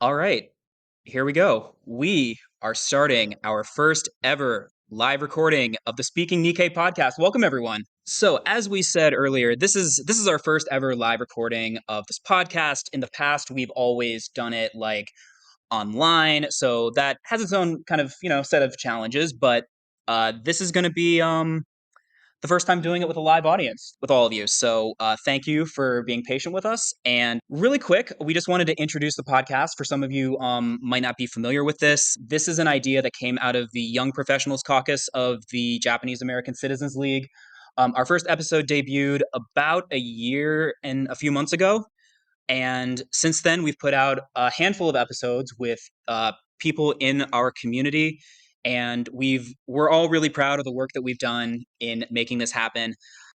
All right, here we go. We are starting our first ever live recording of the Speaking Nikkei Podcast. Welcome, everyone. So, as we said earlier, this is our first ever live recording of this podcast. In the past, we've always done it online, so that has its own kind of set of challenges. But this is going to be the first time doing it with a live audience with all of you. So thank you for being patient with us. And really quick, we just wanted to introduce the podcast. For some of you might not be familiar with this. This is an idea that came out of the Young Professionals Caucus of the Japanese American Citizens League. Our first episode debuted about a year and a few months ago. And since then, we've put out a handful of episodes with people in our community. And we're all really proud of the work that we've done in making this happen.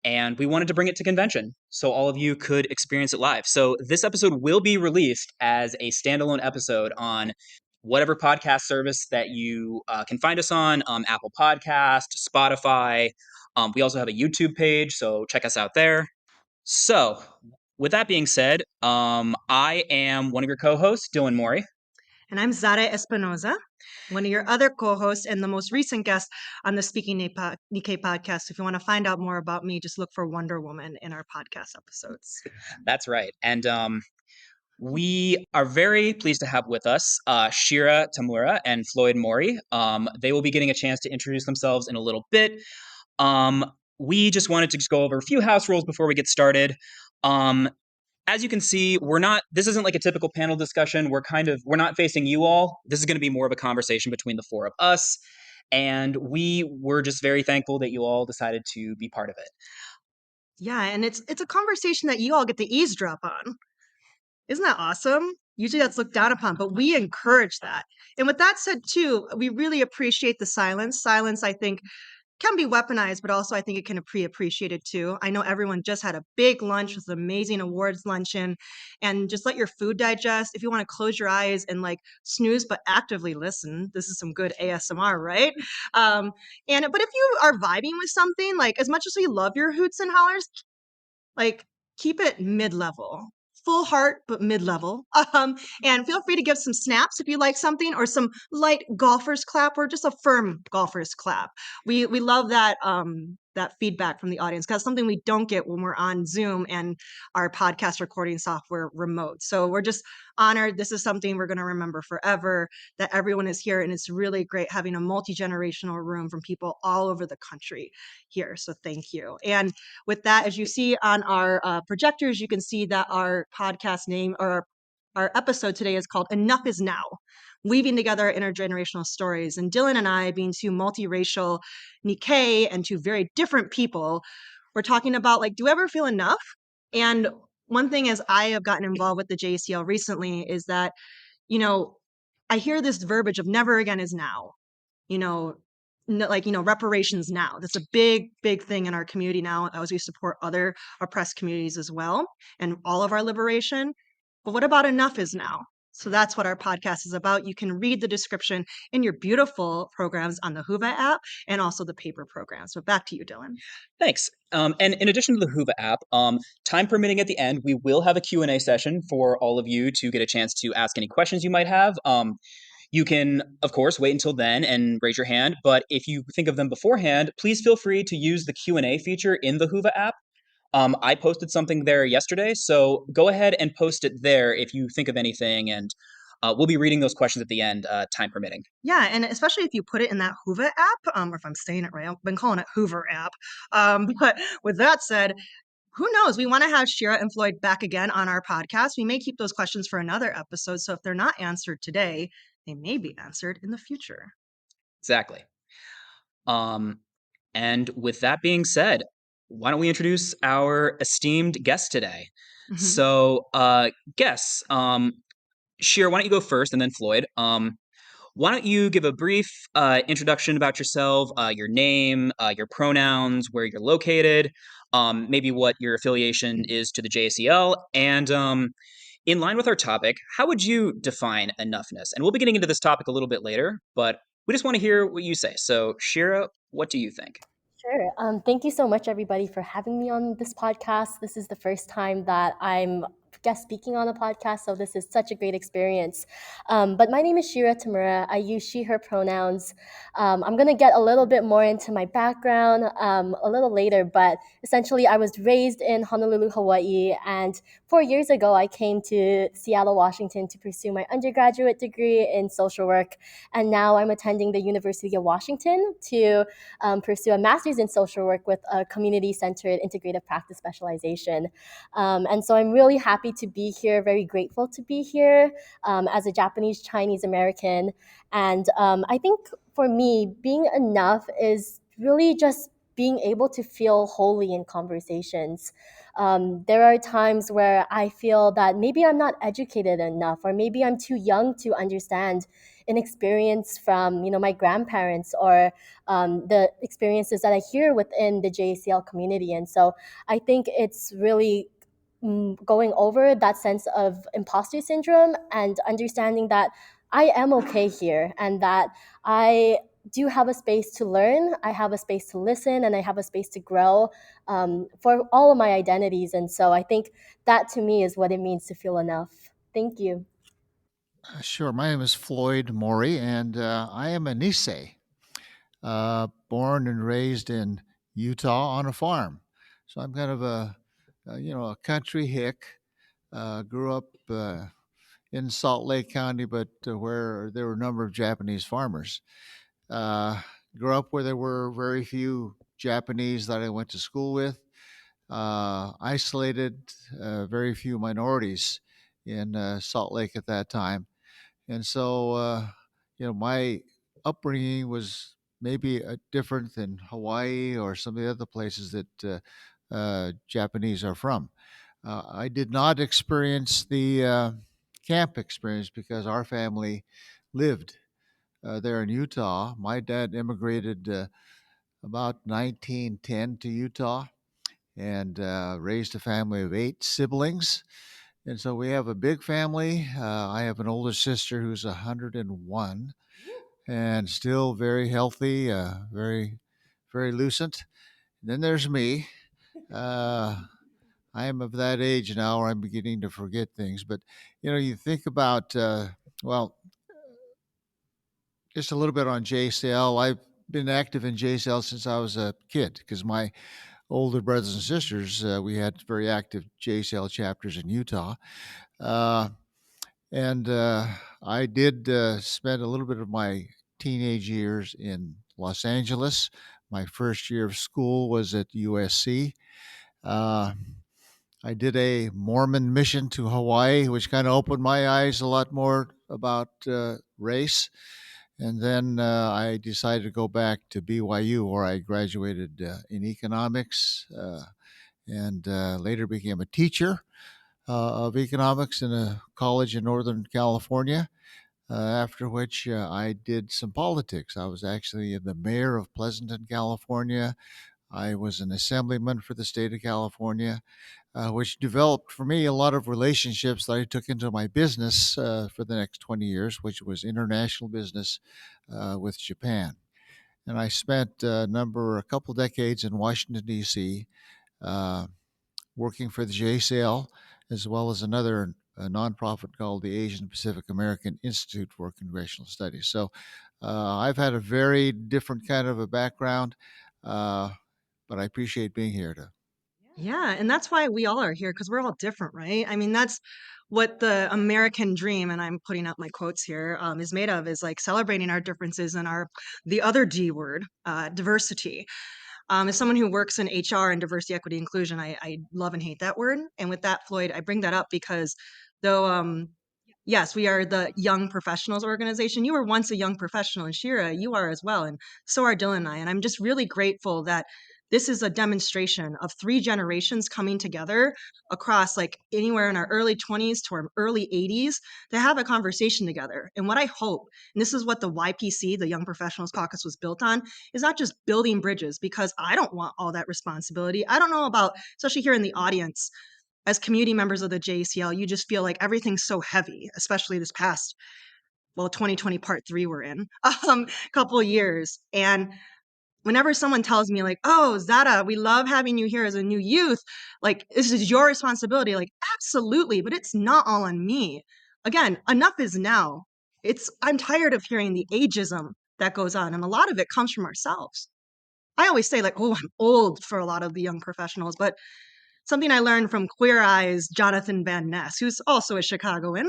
And we wanted to bring it to convention so all of you could experience it live. So this episode will be released as a standalone episode on whatever podcast service that you can find us on, Apple Podcast, Spotify. We also have a YouTube page, so check us out there. So with that being said, I am one of your co-hosts, Dylan Mori. And I'm Zara Espinoza, one of your other co-hosts and the most recent guest on the Speaking Nikkei Podcast. If you want to find out more about me, just look for Wonder Woman in our podcast episodes. That's right. And we are very pleased to have with us Sheera, Tamura, and Floyd Mori. They will be getting a chance to introduce themselves in a little bit. We just wanted to go over a few house rules before we get started. As you can see, this isn't like a typical panel discussion. We're not facing you all. This is going to be more of a conversation between the four of us. And we were just very thankful that you all decided to be part of it. Yeah, and it's a conversation that you all get to eavesdrop on. Isn't that awesome? Usually that's looked down upon, but we encourage that. And with that said, too, we really appreciate the silence. Silence, I think, can be weaponized, but also I think it can be appreciated too. I know everyone just had a big lunch with an amazing awards luncheon, and just let your food digest. If you want to close your eyes and snooze, but actively listen, this is some good ASMR, right? But if you are vibing with something, as much as we love your hoots and hollers, keep it mid-level. Full heart, but mid-level. And feel free to give some snaps if you like something, or some light golfer's clap, or just a firm golfer's clap. We love that that feedback from the audience, because something we don't get when we're on Zoom and our podcast recording software remote. So we're just honored. This is something we're going to remember forever, that everyone is here, and it's really great having a multi-generational room from people all over the country here. So thank you. And with that, as you see on our projectors, you can see that our podcast name, or our episode today, is called Enough Is Now, Weaving Together Intergenerational Stories. And Dylan and I, being two multiracial Nikkei and two very different people, we're talking about, do we ever feel enough? And one thing, as I have gotten involved with the JACL recently, is that, I hear this verbiage of never again is now. Reparations now. That's a big, big thing in our community now, as we support other oppressed communities as well, and all of our liberation. But what about enough is now? So that's what our podcast is about. You can read the description in your beautiful programs on the Whova app, and also the paper program. So back to you, Dylan. Thanks. And in addition to the Whova app, time permitting at the end, we will have a Q&A session for all of you to get a chance to ask any questions you might have. You can, of course, wait until then and raise your hand. But if you think of them beforehand, please feel free to use the Q&A feature in the Whova app. I posted something there yesterday, so go ahead and post it there if you think of anything, and we'll be reading those questions at the end, time permitting. Yeah, and especially if you put it in that Whova app, or if I'm saying it right, I've been calling it Hoover app. But with that said, who knows? We want to have Sheera and Floyd back again on our podcast. We may keep those questions for another episode. So if they're not answered today, they may be answered in the future. Exactly. And with that being said, why don't we introduce our esteemed guest today? Mm-hmm. So, guests, Sheera, why don't you go first, and then Floyd. Why don't you give a brief introduction about yourself, your name, your pronouns, where you're located, maybe what your affiliation is to the JACL, and in line with our topic, how would you define enoughness? And we'll be getting into this topic a little bit later, but we just want to hear what you say. So, Sheera, what do you think? Sure. Thank you so much, everybody, for having me on this podcast. This is the first time that I'm guest speaking on a podcast, so this is such a great experience. But my name is Sheera Tamura. I use she, her pronouns. I'm going to get a little bit more into my background a little later, but essentially I was raised in Honolulu, Hawaii, and 4 years ago I came to Seattle, Washington to pursue my undergraduate degree in social work, and now I'm attending the University of Washington to pursue a master's in social work with a community-centered integrative practice specialization. And so I'm really happy to be here, very grateful to be here as a Japanese Chinese American. And I think for me, being enough is really just being able to feel wholly in conversations. There are times where I feel that maybe I'm not educated enough, or maybe I'm too young to understand an experience from my grandparents, or the experiences that I hear within the JACL community. And so I think it's really going over that sense of imposter syndrome and understanding that I am okay here, and that I do have a space to learn, I have a space to listen, and I have a space to grow for all of my identities. And so I think that to me is what it means to feel enough. Thank you. Sure. My name is Floyd Mori, and I am a Nisei, born and raised in Utah on a farm. So I'm kind of a country hick. Grew up in Salt Lake County, but where there were a number of Japanese farmers. Uh, Grew up where there were very few Japanese that I went to school with. Isolated, very few minorities in Salt Lake at that time. And so, my upbringing was maybe different than Hawaii or some of the other places that Japanese are from. I did not experience the camp experience because our family lived there in Utah. My dad immigrated about 1910 to Utah and raised a family of 8 siblings. And so we have a big family. I have an older sister who's 101 and still very healthy, very, very lucent. And then there's me. Uh, I am of that age now where I'm beginning to forget things. But, you think about, well, just a little bit on JCL. I've been active in JCL since I was a kid because my older brothers and sisters, we had very active JCL chapters in Utah. Uh, And I did spend a little bit of my teenage years in Los Angeles. My first year of school was at USC. Uh, I did a Mormon mission to Hawaii, which kind of opened my eyes a lot more about race. And then I decided to go back to BYU, where I graduated in economics and later became a teacher of economics in a college in Northern California. After which I did some politics. I was actually the mayor of Pleasanton, California. I was an assemblyman for the state of California, which developed for me a lot of relationships that I took into my business for the next 20 years, which was international business with Japan. And I spent a couple decades in Washington, D.C., uh, working for the JCL, as well as another a nonprofit called the Asian Pacific American Institute for Congressional Studies. So I've had a very different kind of a background, uh, but I appreciate being here to. Yeah, and that's why we all are here, because we're all different, right? I mean, that's what the American dream, and I'm putting up my quotes here, is made of, is like celebrating our differences and our the other D word, diversity. As someone who works in HR and diversity, equity, inclusion, I love and hate that word. And with that, Floyd, I bring that up because though yes, we are the Young Professionals organization. You were once a young professional, and Sheera, you are as well, and so are Dylan and I. And I'm just really grateful that this is a demonstration of 3 generations coming together across like anywhere in our early 20s to our early 80s to have a conversation together. And what I hope, and this is what the YPC, the Young Professionals Caucus, was built on, is not just building bridges, because I don't want all that responsibility. I don't know about, especially here in the audience, as community members of the JCL, you just feel like everything's so heavy, especially this past, well, 2020 part 3 we're in, couple of years. And whenever someone tells me like, "Oh, Zara, we love having you here as a new youth. Like, this is your responsibility." Like, Absolutely, but it's not all on me. Again, enough is now. I'm tired of hearing the ageism that goes on, and a lot of it comes from ourselves. I always say, like, oh, I'm old for a lot of the young professionals, but something I learned from Queer Eye's Jonathan Van Ness, who's also a Chicagoan,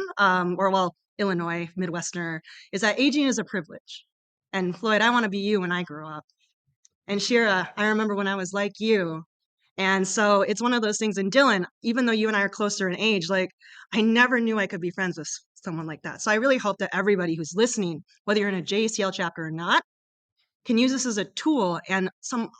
Illinois Midwesterner, is that aging is a privilege. And Floyd, I want to be you when I grow up. And Sheera, I remember when I was like you. And so it's one of those things. And Dylan, even though you and I are closer in age, like, I never knew I could be friends with someone like that. So I really hope that everybody who's listening, whether you're in a JACL chapter or not, can use this as a tool and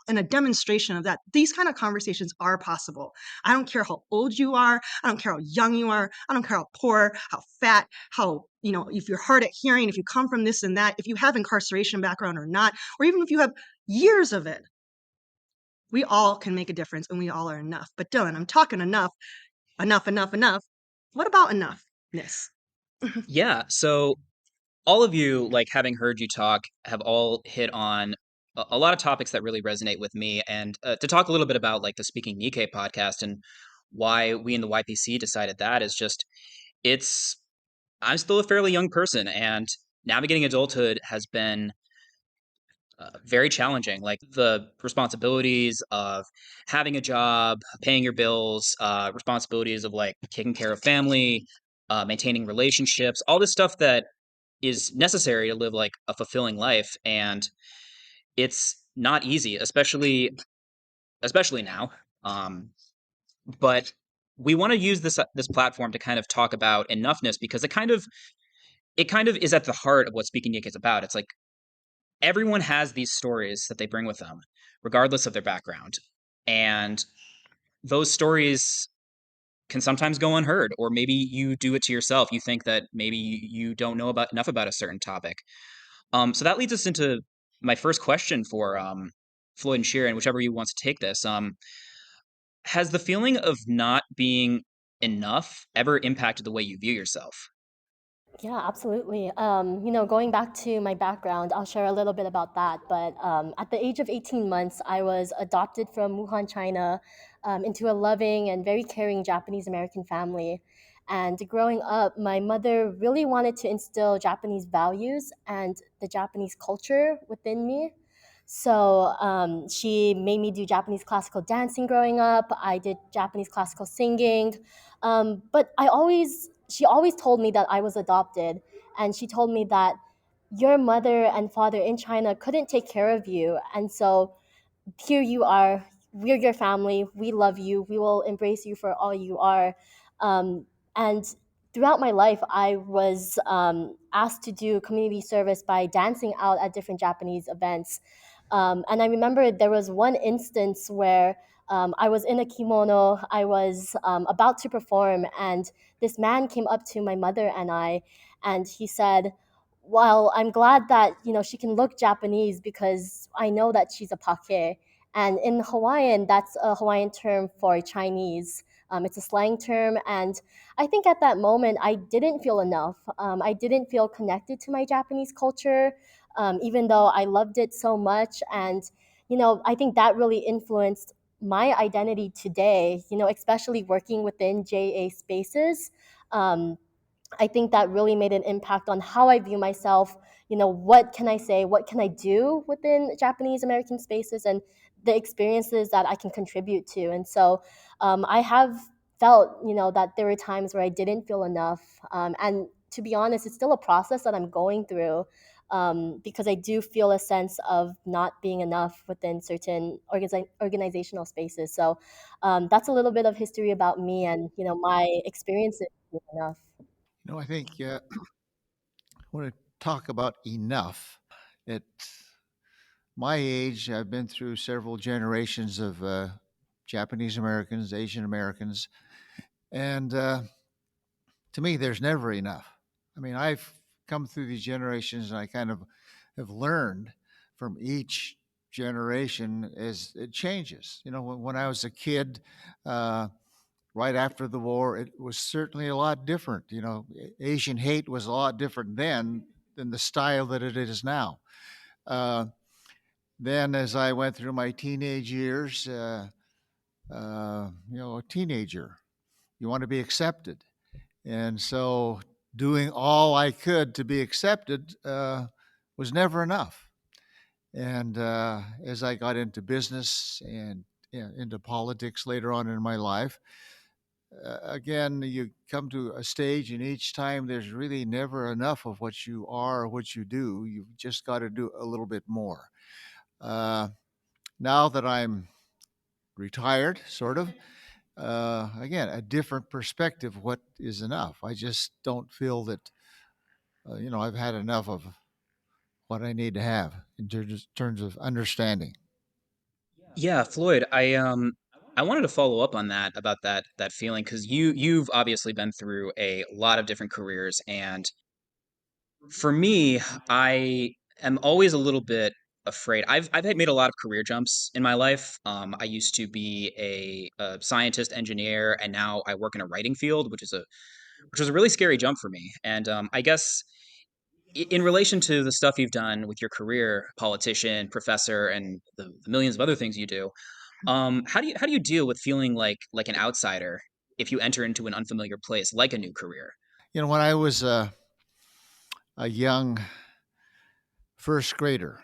a demonstration of that these kind of conversations are possible. I don't care how old you are. I don't care how young you are. I don't care how poor, how fat, how, if you're hard at hearing, if you come from this and that, if you have incarceration background or not, or even if you have years of it. We all can make a difference and we all are enough. But Dylan, I'm talking enough. What about enoughness? Yeah. So all of you, like having heard you talk, have all hit on a lot of topics that really resonate with me. And to talk a little bit about like the Speaking Nikkei podcast and why we in the YPC decided that is just, I'm still a fairly young person and navigating adulthood has been very challenging. Like the responsibilities of having a job, paying your bills, responsibilities of like taking care of family, maintaining relationships, all this stuff that is necessary to live like a fulfilling life. And it's not easy, especially now. But we want to use this platform to kind of talk about enoughness because it kind of is at the heart of what Speaking Nikkei is about. It's like everyone has these stories that they bring with them, regardless of their background. And those stories can sometimes go unheard, or maybe you do it to yourself. You think that maybe you don't know enough about a certain topic. So that leads us into my first question for Floyd and Sheera, and whichever you wants to take this. Has the feeling of not being enough ever impacted the way you view yourself? Yeah, absolutely. Going back to my background, I'll share a little bit about that. But at the age of 18 months, I was adopted from Wuhan, China, into a loving and very caring Japanese American family. And growing up, my mother really wanted to instill Japanese values and the Japanese culture within me. So she made me do Japanese classical dancing growing up. I did Japanese classical singing. She always told me that I was adopted. And she told me that your mother and father in China couldn't take care of you. And so here you are. We're your family. We love you. We will embrace you for all you are. And throughout my life, I was asked to do community service by dancing out at different Japanese events. And I remember there was one instance where I was in a kimono, I was about to perform, and this man came up to my mother and he said, well, I'm glad that she can look Japanese because I know that she's a pake. And in Hawaiian, that's a Hawaiian term for Chinese. It's a slang term, and I think at that moment I didn't feel enough. I didn't feel connected to my Japanese culture, even though I loved it so much. And I think that really influenced my identity today. Especially working within JA spaces. I think that really made an impact on how I view myself. What can I say? What can I do within Japanese American spaces and the experiences that I can contribute to? And so I have felt, that there were times where I didn't feel enough. And to be honest, it's still a process that I'm going through because I do feel a sense of not being enough within certain organizational spaces. So that's a little bit of history about me and, my experiences being enough. I think want to talk about enough. At my age, I've been through several generations of Japanese Americans, Asian Americans, and to me, there's never enough. I mean, I've come through these generations and I kind of have learned from each generation as it changes. When I was a kid, right after the war, it was certainly a lot different. Asian hate was a lot different then than the style that it is now. Then, as I went through my teenage years, a teenager, you want to be accepted. And so doing all I could to be accepted was never enough. And as I got into business and into politics later on in my life, again, you come to a stage, and each time there's really never enough of what you are or what you do. You've just got to do a little bit more. Uh, Now that I'm retired, sort of, again, a different perspective. What is enough? I just don't feel that, I've had enough of what I need to have in terms of understanding. Yeah, Floyd, I wanted to follow up on that about that feeling because you've obviously been through a lot of different careers, and for me, I am always a little bit afraid. I've made a lot of career jumps in my life. I used to be a scientist, engineer, and now I work in a writing field, which was a really scary jump for me. And I guess in relation to the stuff you've done with your career, politician, professor, and the millions of other things you do, how do you deal with feeling like an outsider if you enter into an unfamiliar place like a new career? When I was a young first grader,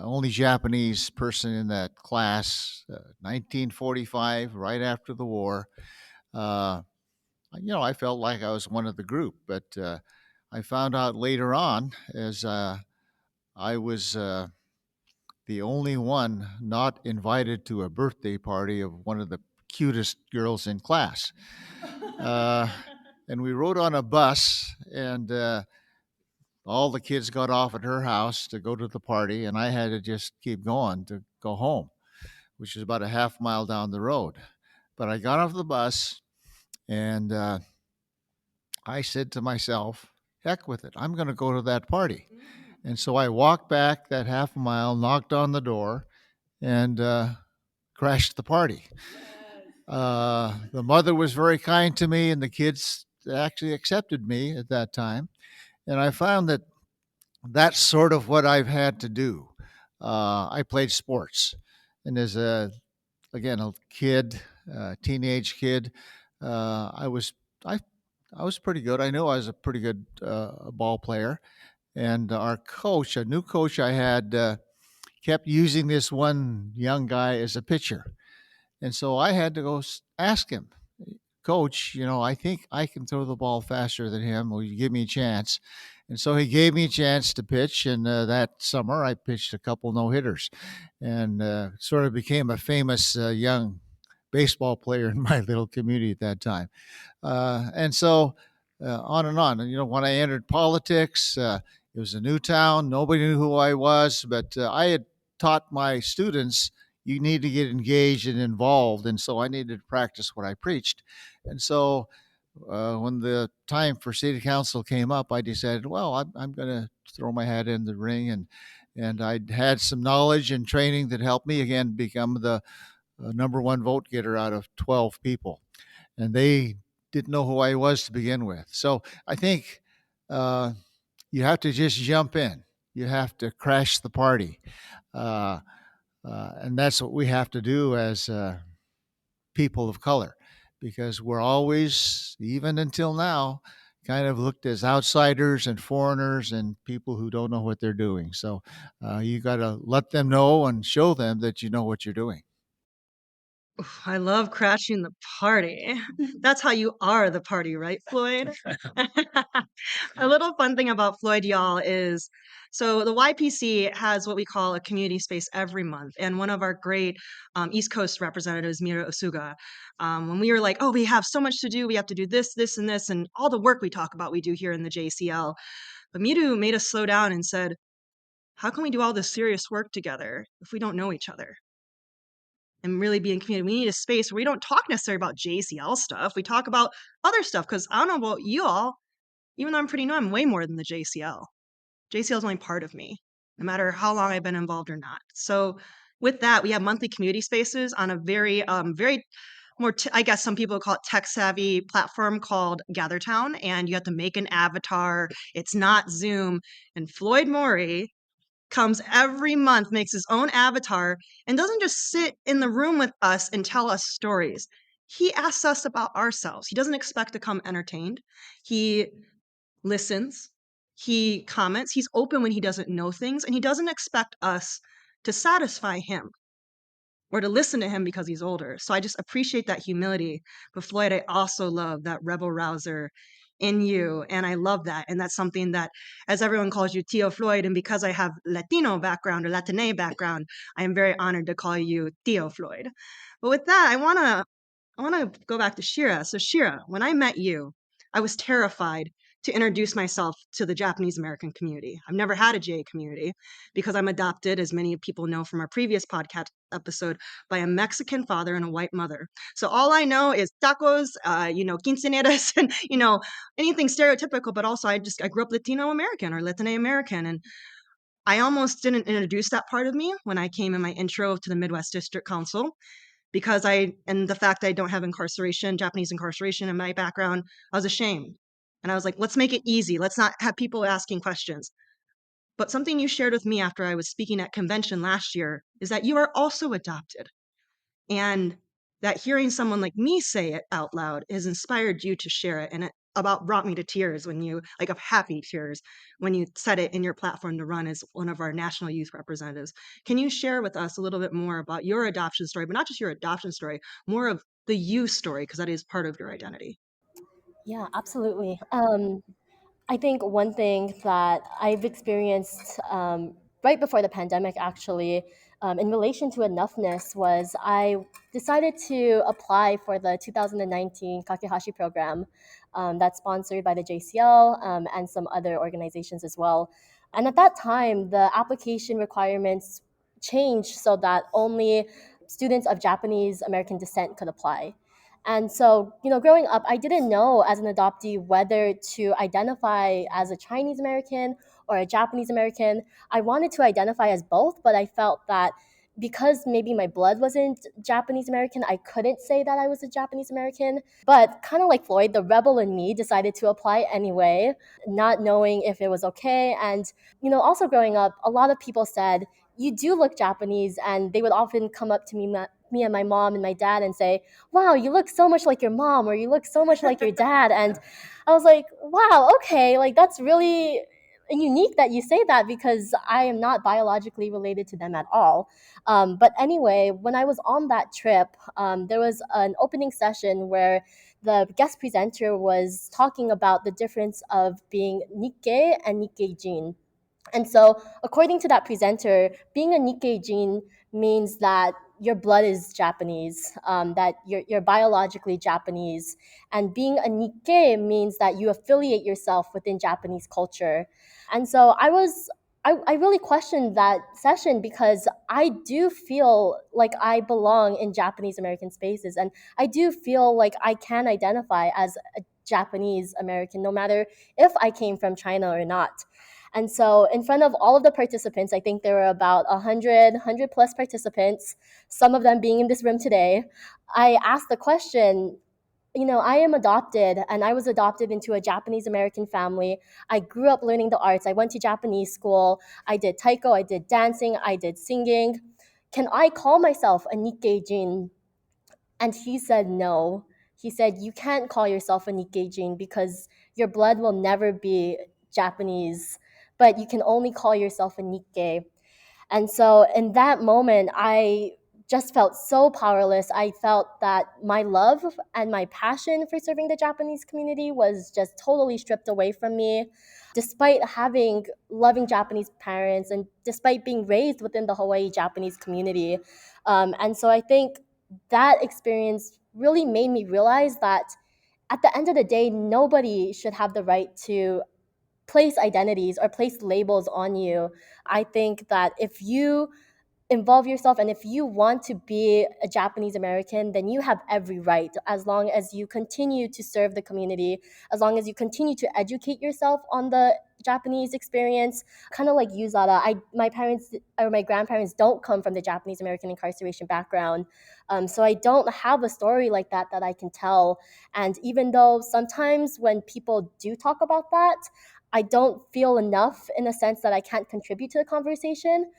only Japanese person in that class, 1945, right after the war. Uh, I felt like I was one of the group, but I found out later on as I was the only one not invited to a birthday party of one of the cutest girls in class. Uh, and we rode on a bus, and all the kids got off at her house to go to the party, and I had to just keep going to go home, which is about a half mile down the road. But I got off the bus, and I said to myself, heck with it, I'm going to go to that party. And so I walked back that half a mile, knocked on the door, and crashed the party. The mother was very kind to me, and the kids actually accepted me at that time. And I found that that's sort of what I've had to do. I played sports, and as a kid, teenage kid, I was I I was pretty good. I know I was a pretty good ball player, and our coach, a new coach I had, kept using this one young guy as a pitcher. And so I had to go ask him, Coach, I think I can throw the ball faster than him. Will you give me a chance? And so he gave me a chance to pitch. And that summer, I pitched a couple no hitters and sort of became a famous young baseball player in my little community at that time. And so on and on. And, when I entered politics, it was a new town. Nobody knew who I was, but I had taught my students you need to get engaged and involved. And so I needed to practice what I preached. And so when the time for city council came up, I decided, well, I'm going to throw my hat in the ring. And I had some knowledge and training that helped me again become the number one vote getter out of 12 people. And they didn't know who I was to begin with. So I think uh, you have to just jump in. You have to crash the party. Uh, and that's what we have to do as people of color, because we're always, even until now, kind of looked as outsiders and foreigners and people who don't know what they're doing. So you got to let them know and show them that you know what you're doing. Oof, I love crashing the party. That's how you are the party, right, Floyd? A little fun thing about Floyd, y'all, is so the YPC has what we call a community space every month. And one of our great East Coast representatives, Mira Osuga, when we were like, oh, we have so much to do, we have to do this, this, and this, and all the work we talk about, we do here in the JCL. But Miru made us slow down and said, how can we do all this serious work together if we don't know each other? And really be in community. We need a space where we don't talk necessarily about JCL stuff. We talk about other stuff because I don't know about you all, even though I'm pretty new, I'm way more than the JCL. JCL is only part of me, no matter how long I've been involved or not. So with that, we have monthly community spaces on a very more, I guess some people call it tech savvy platform called GatherTown, and you have to make an avatar. It's not Zoom. And Floyd Mori comes every month, makes his own avatar, and doesn't just sit in the room with us and tell us stories. he asks us about ourselves. He doesn't expect to come entertained. He listens. He comments. He's open when he doesn't know things, and he doesn't expect us to satisfy him or to listen to him because he's older. So I just appreciate that humility. But Floyd, I also love that rebel rouser in you. And I love that. And that's something that, as everyone calls you, Tio Floyd, and because I have Latino background or Latine background, I am very honored to call you Tio Floyd. But with that, I want to go back to Sheera. So Sheera, when I met you, I was terrified to introduce myself to the Japanese American community. I've never had a JA community because I'm adopted, as many people know from our previous podcast episode, by a Mexican father and a white mother. So all I know is tacos, quinceañeras, and anything stereotypical. But also, I grew up Latino American or Latina American, and I almost didn't introduce that part of me when I came in my intro to the Midwest District Council because and the fact that I don't have Japanese incarceration in my background, I was ashamed. And I was like, let's make it easy. Let's not have people asking questions. But something you shared with me after I was speaking at convention last year is that you are also adopted. And that hearing someone like me say it out loud has inspired you to share it. And it about brought me to tears of happy tears when you said it in your platform to run as one of our national youth representatives. Can you share with us a little bit more about your adoption story, but not just your adoption story, more of the you story, because that is part of your identity? Yeah, absolutely. I think one thing that I've experienced right before the pandemic, actually, in relation to enoughness, was I decided to apply for the 2019 Kakehashi program that's sponsored by the JCL and some other organizations as well. And at that time, the application requirements changed so that only students of Japanese American descent could apply. And so, growing up, I didn't know as an adoptee whether to identify as a Chinese American or a Japanese American. I wanted to identify as both, but I felt that because maybe my blood wasn't Japanese American, I couldn't say that I was a Japanese American. But kind of like Floyd, the rebel in me decided to apply anyway, not knowing if it was okay. And, also growing up, a lot of people said, you do look Japanese, and they would often come up to me and my mom and my dad and say, wow, you look so much like your mom, or you look so much like your dad. And I was like, wow, okay, like that's really unique that you say that because I am not biologically related to them at all. But anyway, when I was on that trip, there was an opening session where the guest presenter was talking about the difference of being Nikkei and Nikkei Jin. And so, according to that presenter, being a Nikkei Jin means that your blood is Japanese, that you're biologically Japanese. And being a Nikkei means that you affiliate yourself within Japanese culture. And so I really questioned that session because I do feel like I belong in Japanese American spaces. And I do feel like I can identify as a Japanese American, no matter if I came from China or not. And so in front of all of the participants, I think there were about 100 plus participants, some of them being in this room today, I asked the question, I am adopted, and I was adopted into a Japanese American family. I grew up learning the arts. I went to Japanese school. I did taiko, I did dancing, I did singing. Can I call myself a Nikkei Jin? And he said no. He said, you can't call yourself a Nikkei Jin because your blood will never be Japanese, but you can only call yourself a Nikkei. And so in that moment, I just felt so powerless. I felt that my love and my passion for serving the Japanese community was just totally stripped away from me, despite having loving Japanese parents and despite being raised within the Hawaii Japanese community. And so I think that experience really made me realize that at the end of the day, nobody should have the right to place identities or place labels on you. I think that if you involve yourself and if you want to be a Japanese American, then you have every right, as long as you continue to serve the community, as long as you continue to educate yourself on the Japanese experience. Kind of like you, Zara, my parents or my grandparents don't come from the Japanese American incarceration background. So I don't have a story like that I can tell. And even though sometimes when people do talk about that, I don't feel enough in a sense that I can't contribute to the conversation,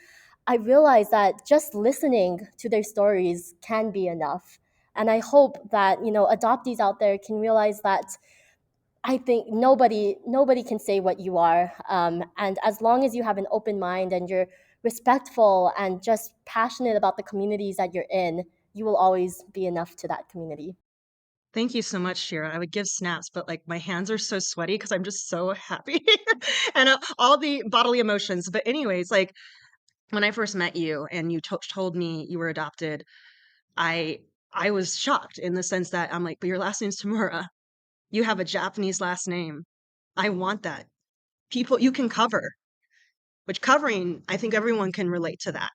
I realize that just listening to their stories can be enough. And I hope that, adoptees out there can realize that I think nobody can say what you are. And as long as you have an open mind and you're respectful and just passionate about the communities that you're in, you will always be enough to that community. Thank you so much, Sheera. I would give snaps, but like my hands are so sweaty because I'm just so happy and all the bodily emotions. But anyways, like when I first met you and you told me you were adopted, I I was shocked in the sense that I'm like, but your last name's Tamura. You have a Japanese last name. I want that. People you can cover, which covering, I think everyone can relate to that.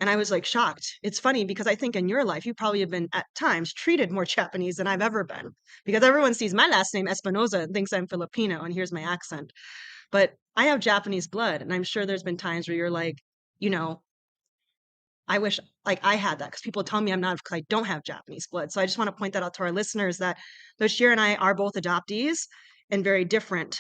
And I was like shocked. It's funny because I think in your life, you probably have been at times treated more Japanese than I've ever been because everyone sees my last name, Espinoza, and thinks I'm Filipino, and here's my accent. But I have Japanese blood, and I'm sure there's been times where you're like, you know, I wish like I had that because people tell me I'm not because I don't have Japanese blood. So I just want to point that out to our listeners that though Sheer and I are both adoptees and very different,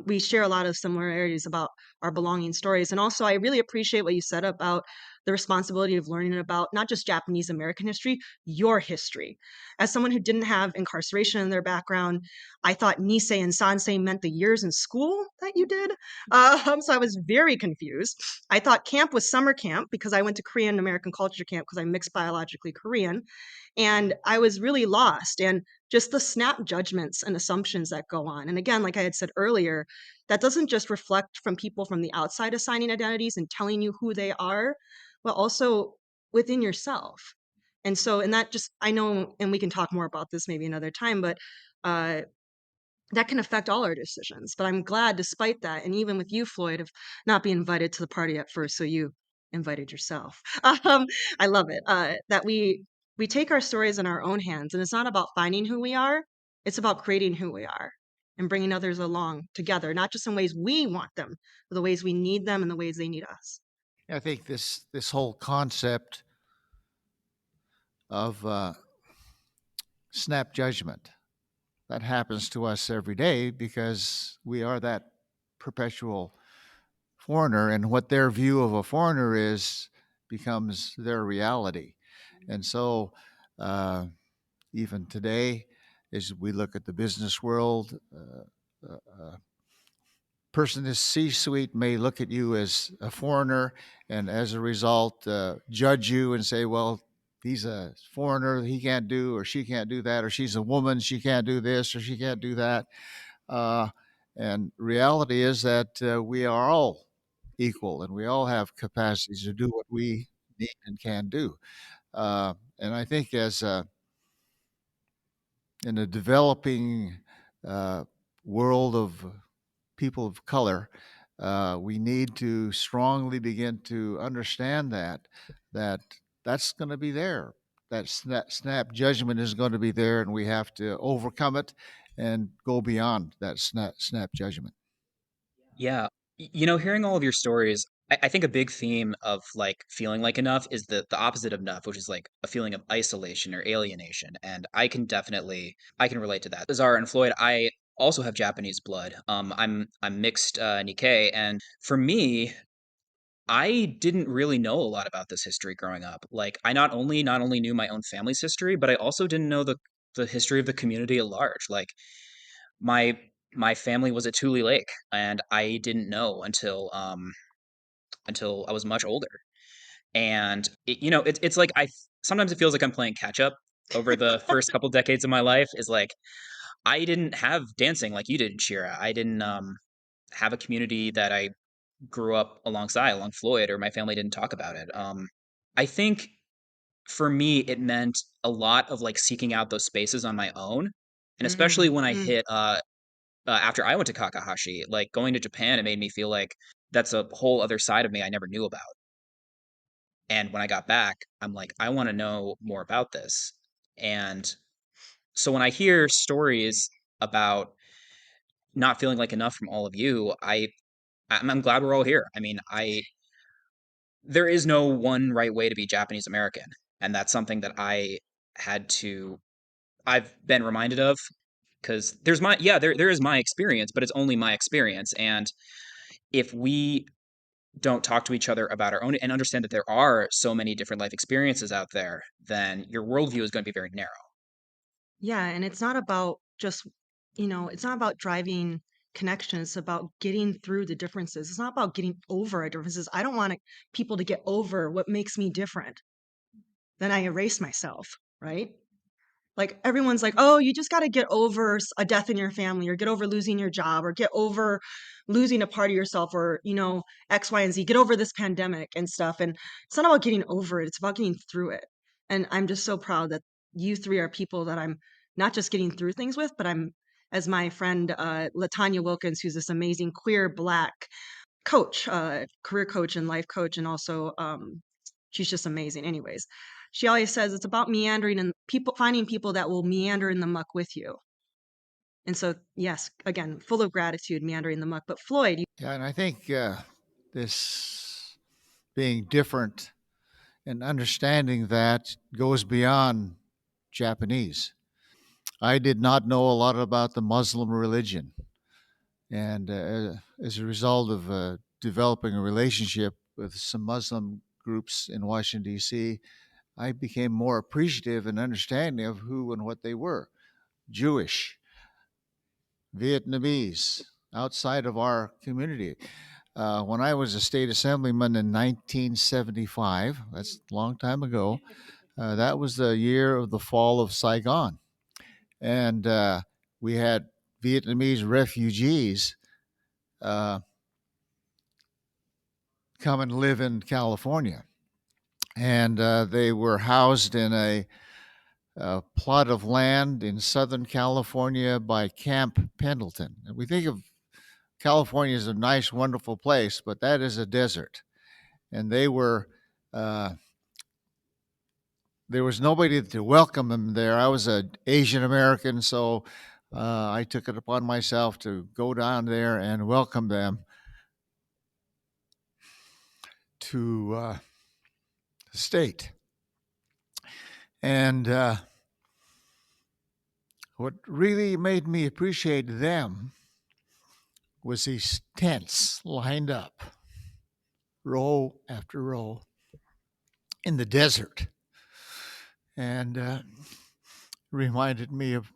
we share a lot of similarities about our belonging stories. And also, I really appreciate what you said about the responsibility of learning about not just Japanese American history, your history. As someone who didn't have incarceration in their background, I thought Nisei and Sansei meant the years in school that you did. So I was very confused. I thought camp was summer camp because I went to Korean American culture camp because I'm mixed biologically Korean. And I was really lost. And just the snap judgments and assumptions that go on. And again, like I had said earlier, that doesn't just reflect from people from the outside assigning identities and telling you who they are, but also within yourself. And so, and that just, I know, and we can talk more about this maybe another time, but uh, that can affect all our decisions. But I'm glad, despite that, and even with you, Floyd, of not being invited to the party at first, so you invited yourself. I love it that we take our stories in our own hands, and it's not about finding who we are; it's about creating who we are and bringing others along together, not just in ways we want them, but the ways we need them and the ways they need us. I think this whole concept of snap judgment that happens to us every day because we are that perpetual foreigner, and what their view of a foreigner is becomes their reality. And so, uh, even today, as we look at the business world, person in C-suite may look at you as a foreigner, and as a result, judge you and say, "Well, he's a foreigner; he can't do or she can't do that, or she's a woman; she can't do this or she can't do that." Uh, and reality is that we are all equal, and we all have capacities to do what we need and can do. And I think as in a developing world of people of color, we need to strongly begin to understand that that's going to be there. That snap judgment is going to be there, and we have to overcome it and go beyond that snap judgment. Yeah. Hearing all of your stories, I think a big theme of like feeling like enough is the opposite of enough, which is like a feeling of isolation or alienation. And I can relate to that. Zara and Floyd, I also have Japanese blood. I'm mixed Nikkei, and for me, I didn't really know a lot about this history growing up. Like I not only knew my own family's history, but I also didn't know the history of the community at large. Like my my family was at Tule Lake, and I didn't know until I was much older. And it's like sometimes it feels like I'm playing catch up over the first couple decades of my life. Is like I didn't have dancing like you did, Shira. I didn't have a community that I grew up along Floyd, or my family didn't talk about it. I think for me, it meant a lot of like seeking out those spaces on my own, and especially when I Mm. hit after I went to Kakahashi, like going to Japan, it made me feel like that's a whole other side of me I never knew about. And when I got back, I'm like, I want to know more about this. And so when I hear stories about not feeling like enough from all of you, I'm glad we're all here. I mean, I there is no one right way to be Japanese American, and that's something that had to I've been reminded of because there is my experience, but it's only my experience. And if we don't talk to each other about our own and understand that there are so many different life experiences out there, then your worldview is going to be very narrow. Yeah, and it's not about just, it's not about driving connection. It's about getting through the differences. It's not about getting over our differences. I don't want people to get over what makes me different. Then I erase myself, right? Like everyone's like, oh, you just got to get over a death in your family or get over losing your job or get over losing a part of yourself or, X, Y, and Z, get over this pandemic and stuff. And it's not about getting over it. It's about getting through it. And I'm just so proud that you three are people that I'm not just getting through things with, but I'm, as my friend Latanya Wilkins, who's this amazing queer Black coach, career coach and life coach, and also she's just amazing. Anyways, she always says it's about meandering and finding people that will meander in the muck with you. And so, yes, again, full of gratitude, meandering in the muck. But Floyd, Yeah, and I think this being different and understanding that goes beyond Japanese. I did not know a lot about the Muslim religion. And as a result of developing a relationship with some Muslim groups in Washington, D.C., I became more appreciative and understanding of who and what they were. Jewish, Vietnamese, outside of our community. When I was a state assemblyman in 1975, that's a long time ago, that was the year of the fall of Saigon. And we had Vietnamese refugees come and live in California. And they were housed in a plot of land in Southern California by Camp Pendleton. And we think of California as a nice, wonderful place, but that is a desert. And they were, there was nobody to welcome them there. I was an Asian American, so I took it upon myself to go down there and welcome them to the state. And what really made me appreciate them was these tents lined up, row after row, in the desert. And reminded me of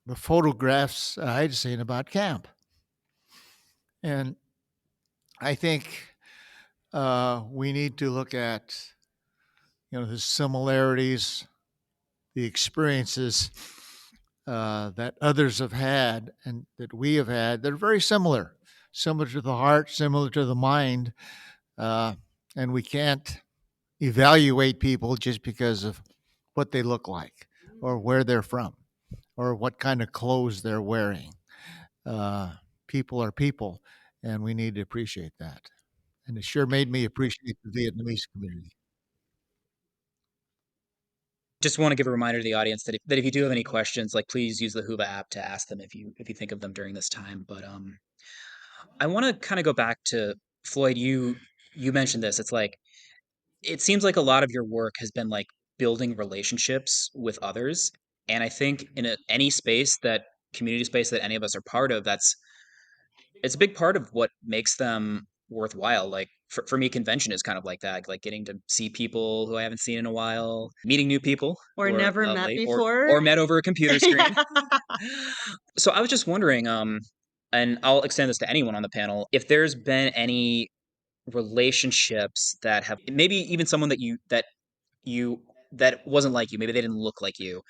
the photographs I'd seen about camp. And I think we need to look at, the similarities, the experiences that others have had and that we have had that are very similar to the heart, similar to the mind. And we can't evaluate people just because of what they look like or where they're from or what kind of clothes they're wearing. People are people, and we need to appreciate that. And it sure made me appreciate the Vietnamese community. Just want to give a reminder to the audience that if you do have any questions, like please use the Huba app to ask them if you think of them during this time. But I want to kind of go back to Floyd. You mentioned this. It's like it seems like a lot of your work has been like building relationships with others, and I think in any space that community space that any of us are part of, it's a big part of what makes them worthwhile. Like for me, convention is kind of like that, like getting to see people who I haven't seen in a while, meeting new people or who are never met lovely, before. or met over a computer screen. So I was just wondering, and I'll extend this to anyone on the panel, if there's been any relationships that have maybe even someone you that wasn't like you, maybe they didn't look like you.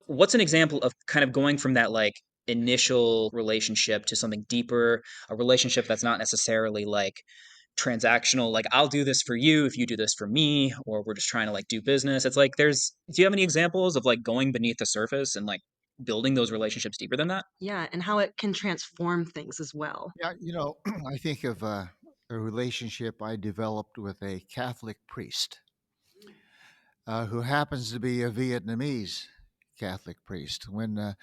What's an example of kind of going from that like initial relationship to something deeper, a relationship that's not necessarily like transactional, like I'll do this for you if you do this for me, or we're just trying to like do business. It's like do you have any examples of like going beneath the surface and like building those relationships deeper than that? Yeah, and how it can transform things as well. Yeah, I think of a relationship I developed with a Catholic priest who happens to be a Vietnamese Catholic priest. When the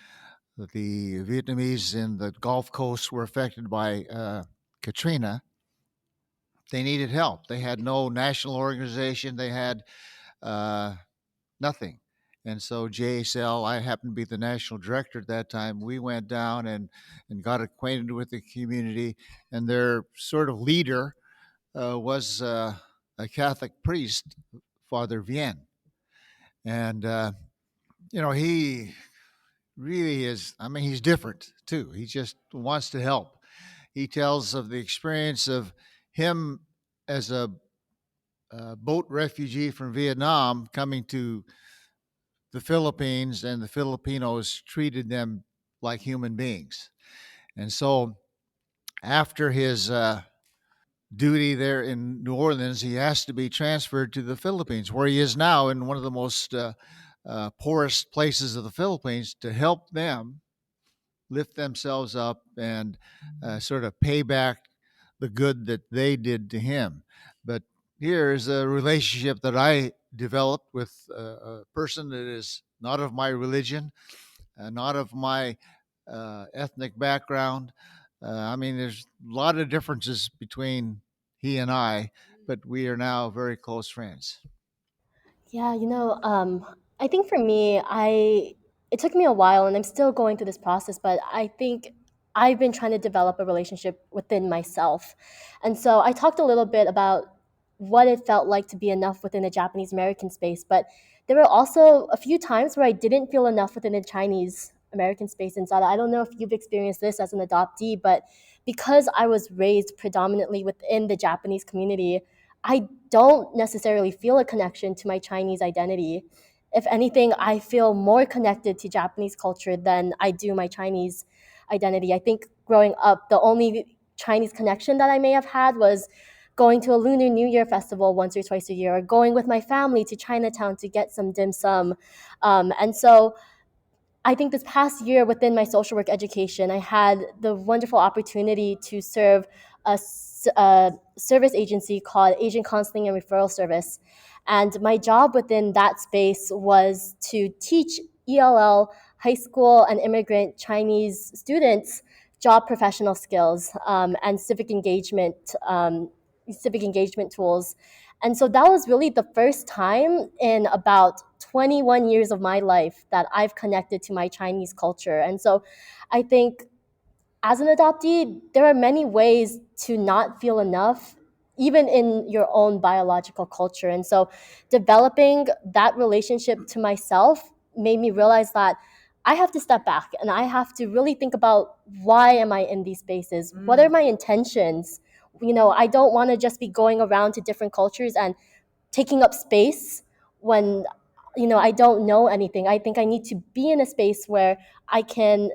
Vietnamese in the Gulf Coast were affected by Katrina, they needed help. They had no national organization. They had nothing. And so JACL, I happened to be the national director at that time. We went down and got acquainted with the community, and their sort of leader was a Catholic priest, Father Vienne. And, he really is, I mean, he's different too. He just wants to help. He tells of the experience of him as a boat refugee from Vietnam coming to the Philippines, and the Filipinos treated them like human beings. And so, after his duty there in New Orleans, he has to be transferred to the Philippines, where he is now in one of the most poorest places of the Philippines, to help them lift themselves up and sort of pay back the good that they did to him. But here is a relationship that I developed with a person that is not of my religion, not of my ethnic background. I mean, there's a lot of differences between he and I, but we are now very close friends. Yeah, I think for me, I it took me a while and I'm still going through this process, but I think I've been trying to develop a relationship within myself. And so I talked a little bit about what it felt like to be enough within the Japanese American space, but there were also a few times where I didn't feel enough within the Chinese American space. And Zara, I don't know if you've experienced this as an adoptee, but because I was raised predominantly within the Japanese community, I don't necessarily feel a connection to my Chinese identity. If anything, I feel more connected to Japanese culture than I do my Chinese identity. I think growing up, the only Chinese connection that I may have had was going to a Lunar New Year festival once or twice a year, or going with my family to Chinatown to get some dim sum. And so I think this past year within my social work education, I had the wonderful opportunity to serve a service agency called Asian Counseling and Referral Service. And my job within that space was to teach ELL, high school, and immigrant Chinese students job professional skills and civic engagement tools. And so that was really the first time in about 21 years of my life that I've connected to my Chinese culture. And so I think as an adoptee, there are many ways to not feel enough, even in your own biological culture. And so developing that relationship to myself made me realize that I have to step back and I have to really think about, why am I in these spaces? What are my intentions? I don't want to just be going around to different cultures and taking up space when I don't know anything. I think I need to be in a space where I can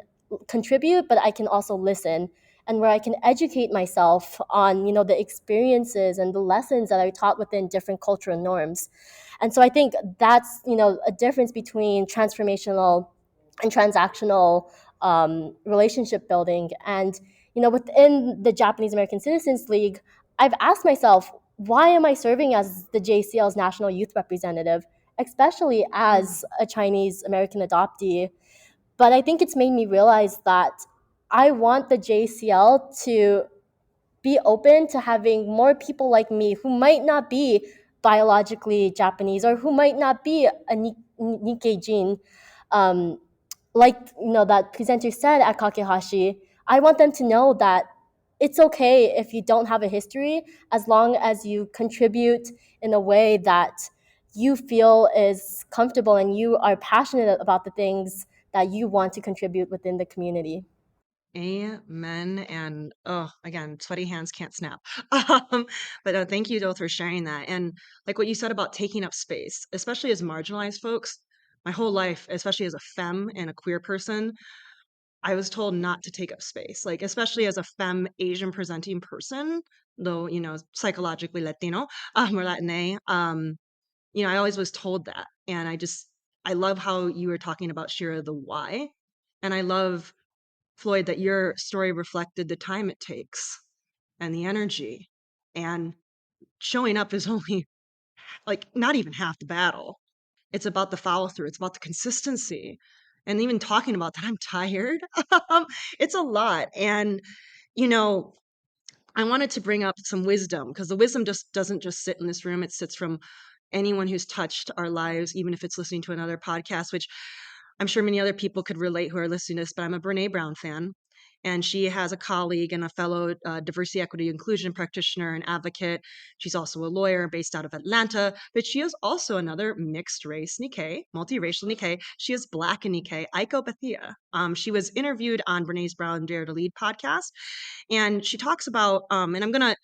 contribute, but I can also listen, and where I can educate myself on the experiences and the lessons that are taught within different cultural norms. And so I think that's a difference between transformational and transactional relationship building. And within the Japanese American Citizens League, I've asked myself, why am I serving as the JCL's national youth representative, especially as a Chinese American adoptee? But I think it's made me realize that I want the JCL to be open to having more people like me who might not be biologically Japanese, or who might not be a Nikkei gene. Like that presenter said at Kakehashi, I want them to know that it's okay if you don't have a history, as long as you contribute in a way that you feel is comfortable and you are passionate about the things that you want to contribute within the community. Amen. And oh, again, sweaty hands can't snap. But thank you, both, for sharing that. And like what you said about taking up space, especially as marginalized folks, my whole life, especially as a femme and a queer person, I was told not to take up space. Like, especially as a femme Asian presenting person, though, psychologically Latino, or Latina, I always was told that. And I love how you were talking about, Sheera, the why. And I love, Floyd, that your story reflected the time it takes and the energy. And showing up is only like not even half the battle. It's about the follow through, it's about the consistency. And even talking about that, I'm tired. It's a lot. And, you know, I wanted to bring up some wisdom, because the wisdom just doesn't just sit in this room. It sits from anyone who's touched our lives, even if it's listening to another podcast, which I'm sure many other people could relate who are listening to this, but I'm a Brene Brown fan. And she has a colleague and a fellow diversity, equity, inclusion practitioner and advocate. She's also a lawyer based out of Atlanta, but she is also another mixed race Nikkei, multiracial Nikkei. She is Black in Nikkei, Aiko Bethia. She was interviewed on Brene's Brown Dare to Lead podcast. And she talks about, and I'm going to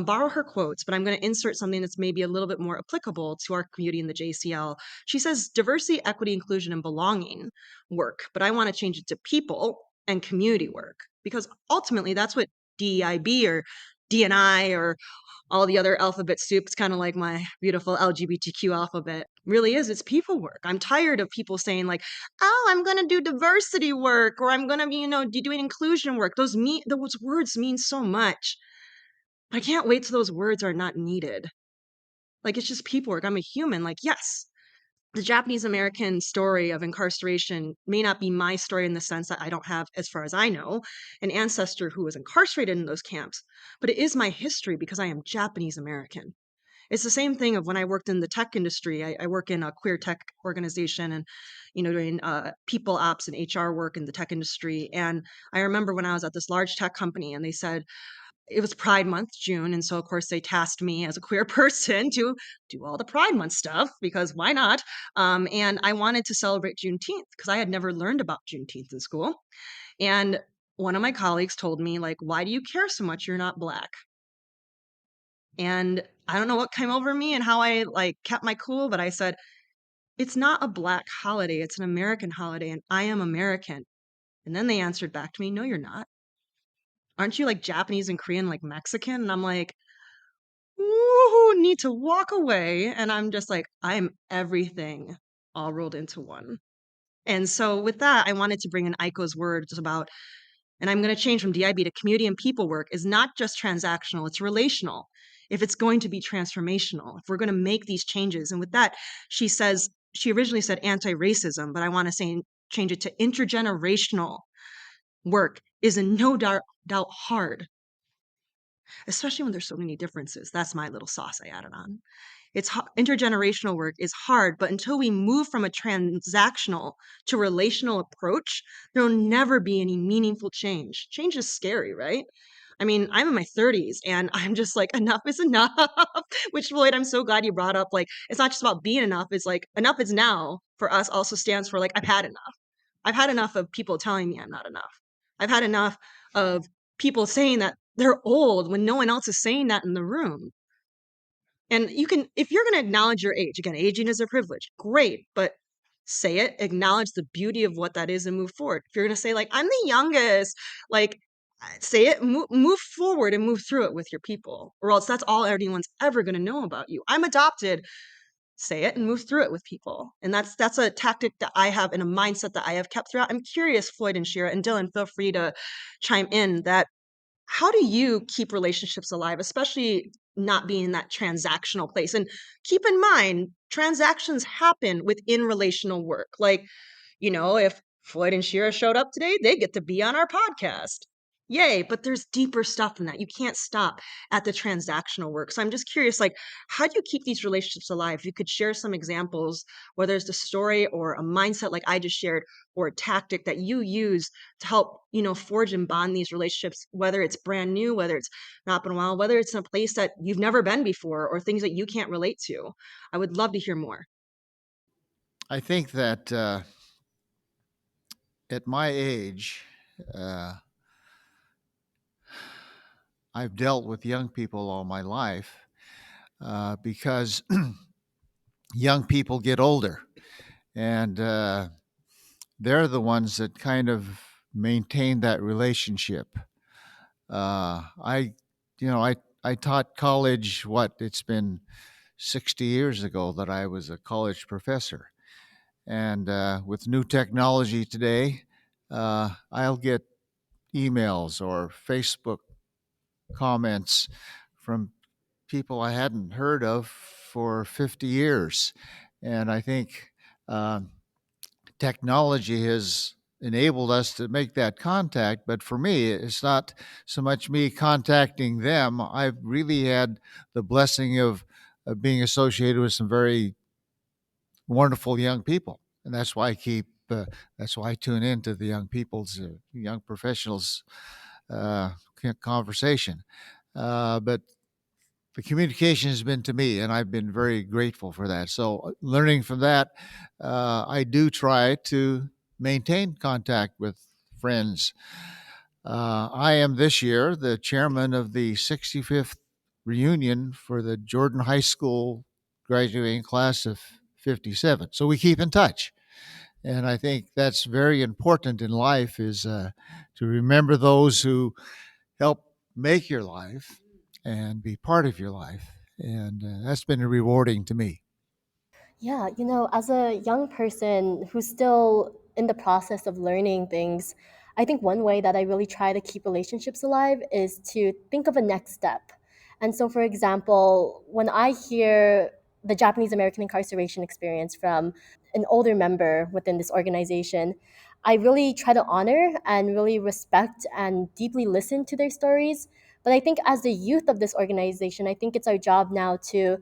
borrow her quotes, but I'm going to insert something that's maybe a little bit more applicable to our community in the JCL. She says diversity, equity, inclusion, and belonging work, but I want to change it to people and community work, because ultimately that's what DEIB or DNI or all the other alphabet soups, kind of like my beautiful LGBTQ alphabet, really is. It's people work. I'm tired of people saying like, oh, I'm going to do diversity work, or I'm going to be, doing inclusion work. Those words mean so much. I can't wait till those words are not needed. Like, it's just people work. I'm a human. Like, yes, the Japanese American story of incarceration may not be my story in the sense that I don't have, as far as I know, an ancestor who was incarcerated in those camps, but it is my history because I am Japanese American. It's the same thing of when I worked in the tech industry. I work in a queer tech organization and, doing people ops and HR work in the tech industry. And I remember when I was at this large tech company and they said, it was Pride Month, June. And so, of course, they tasked me as a queer person to do all the Pride Month stuff because why not? And I wanted to celebrate Juneteenth because I had never learned about Juneteenth in school. And one of my colleagues told me, like, why do you care so much? You're not Black. And I don't know what came over me and how I kept my cool, but I said, it's not a Black holiday. It's an American holiday. And I am American. And then they answered back to me, no, you're not. Aren't you like Japanese and Korean, like Mexican? And I'm like, ooh, need to walk away. And I'm just like, I'm everything all rolled into one. And so with that, I wanted to bring in Aiko's words about, and I'm going to change from DIB to community and people work is not just transactional, it's relational. If it's going to be transformational, if we're going to make these changes. And with that, she originally said anti-racism, but I want to say change it to intergenerational work is in no doubt hard, especially when there's so many differences. That's my little sauce I added on. Intergenerational work is hard, but until we move from a transactional to relational approach, there'll never be any meaningful change. Change is scary, right? I mean, I'm in my 30s and I'm just like, enough is enough. Which, Floyd, I'm so glad you brought up. Like, it's not just about being enough. It's like, enough is now for us also stands for like, I've had enough. I've had enough of people telling me I'm not enough. I've had enough of people saying that they're old when no one else is saying that in the room. And if you're going to acknowledge your age, again, aging is a privilege, great, but say it, acknowledge the beauty of what that is and move forward. If you're going to say like, I'm the youngest, like say it, move forward and move through it with your people, or else that's all anyone's ever going to know about you. I'm adopted. Say it and move through it with people. And that's a tactic that I have and a mindset that I have kept throughout. I'm curious, Floyd and Sheera and Dylan, feel free to chime in that how do you keep relationships alive, especially not being in that transactional place? And keep in mind, transactions happen within relational work. Like, if Floyd and Sheera showed up today, they get to be on our podcast. Yay, but there's deeper stuff than that. You can't stop at the transactional work. So I'm just curious, like, how do you keep these relationships alive? If you could share some examples, whether it's the story or a mindset like I just shared, or a tactic that you use to help, forge and bond these relationships, whether it's brand new, whether it's not been a while, whether it's in a place that you've never been before, or things that you can't relate to. I would love to hear more. I think that at my age, I've dealt with young people all my life because young people get older, and they're the ones that kind of maintain that relationship. I taught college. It's been 60 years ago that I was a college professor, and with new technology today, I'll get emails or Facebook comments from people I hadn't heard of for 50 years. And I think technology has enabled us to make that contact. But for me, it's not so much me contacting them. I've really had the blessing of being associated with some very wonderful young people. And that's why I keep That's why I tune into the young professionals conversation. But the communication has been to me, and I've been very grateful for that. So, learning from that, I do try to maintain contact with friends. I am this year the chairman of the 65th reunion for the Jordan High School graduating class of 57. So we keep in touch. And I think that's very important in life is to remember those who help make your life and be part of your life. And that's been rewarding to me. Yeah, as a young person who's still in the process of learning things, I think one way that I really try to keep relationships alive is to think of a next step. And so, for example, when I hear the Japanese American incarceration experience from an older member within this organization, I really try to honor and really respect and deeply listen to their stories. But I think as the youth of this organization, I think it's our job now to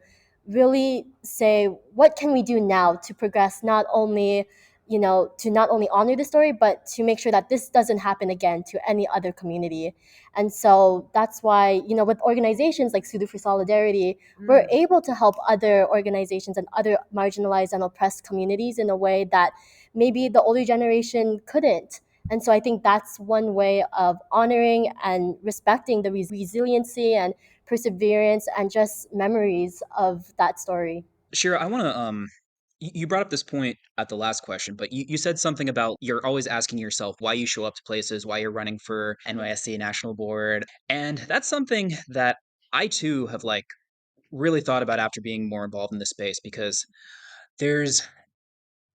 really say what can we do now to progress, not only to not only honor the story but to make sure that this doesn't happen again to any other community. And so that's why with organizations like Sudo for Solidarity, we're able to help other organizations and other marginalized and oppressed communities in a way that maybe the older generation couldn't. And so I think that's one way of honoring and respecting the resiliency and perseverance and just memories of that story. Sheera, I want to you brought up this point at the last question, but you said something about you're always asking yourself why you show up to places, why you're running for NYSC national board. And that's something that I too have like really thought about after being more involved in this space because there's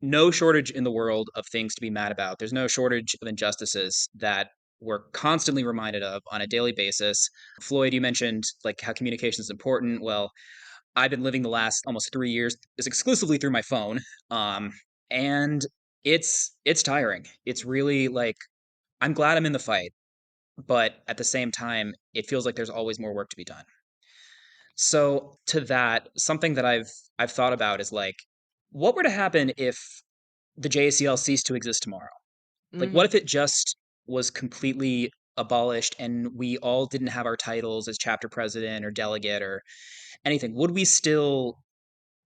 no shortage in the world of things to be mad about. There's no shortage of injustices that we're constantly reminded of on a daily basis. Floyd, you mentioned like how communication is important. Well, I've been living the last almost 3 years is exclusively through my phone, and it's tiring. It's really like I'm glad I'm in the fight, but at the same time, it feels like there's always more work to be done. So to that, something that I've thought about is like, what were to happen if the JACL ceased to exist tomorrow? Like, what if it just was completely abolished and we all didn't have our titles as chapter president or delegate or anything? Would we still